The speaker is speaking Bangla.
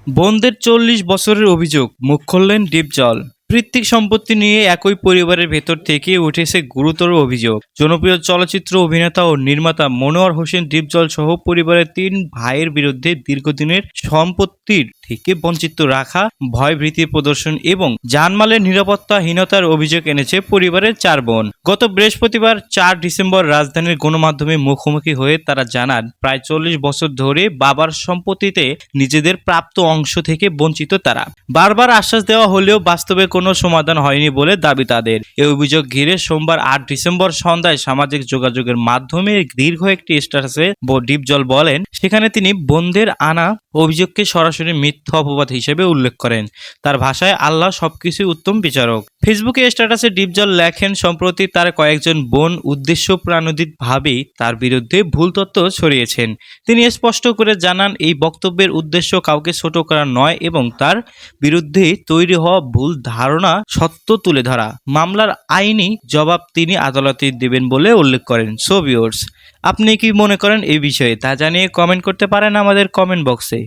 বোনদের ৪০ বছরের অভিযোগ, মুখ খুললেন ডিপজল। পৈতৃক সম্পত্তি নিয়ে একই পরিবারের ভেতর থেকে উঠেছে গুরুতর অভিযোগ। জনপ্রিয় চলচ্চিত্র অভিনেতা ও নির্মাতা মনোয়ার হোসেন ডিপজল সহ পরিবারের ৩ ভাইয়ের বিরুদ্ধে দীর্ঘদিনের সম্পত্তির থেকে বঞ্চিত রাখা, ভয়ভীতি প্রদর্শন এবং জানমালের নিরাপত্তাহীনতার অভিযোগ এনেছে পরিবারের ৪ বোন। গত বৃহস্পতিবার ৪ ডিসেম্বর রাজধানীর গণমাধ্যমে মুখোমুখি হয়ে তারা জানান, প্রায় ৪০ বছর ধরে বাবার সম্পত্তিতে নিজেদের প্রাপ্ত অংশ থেকে বঞ্চিত তারা। বারবার আশ্বাস দেওয়া হলেও বাস্তবে কোনো সমাধান হয়নি বলে দাবি তাদের। এই অভিযোগ ঘিরে সোমবার ৮ ডিসেম্বর সন্ধ্যায় সামাজিক যোগাযোগের মাধ্যমে দীর্ঘ একটি স্ট্যাটাসে ডিপজল বলেন, সেখানে তিনি বোনদের আনা অভিযোগকে সরাসরি মিথ্যা অপবাদ হিসেবে উল্লেখ করেন। তার ভাষায়, আল্লাহ সবকিছুই উত্তম বিচারক। ফেসবুকে স্ট্যাটাসে ডিপজল লেখেন, সম্প্রতি তার কয়েকজন বোন উদ্দেশ্যপ্রণোদিতভাবেই তার বিরুদ্ধে ভুল তথ্য ছড়িয়েছেন। তিনি স্পষ্ট করে জানান, এই বক্তব্যের উদ্দেশ্য কাউকে ছোট করা নয় এবং তার বিরুদ্ধে তৈরি হওয়া ভুল ধারণা সত্য তুলে ধরা। মামলার আইনি জবাব তিনি আদালতে দেবেন বলে উল্লেখ করেন। সো ভিউয়ার্স, আপনি কি মনে করেন এই বিষয়ে তা জানিয়ে কমেন্ট করতে পারেন আমাদের কমেন্ট বক্সে।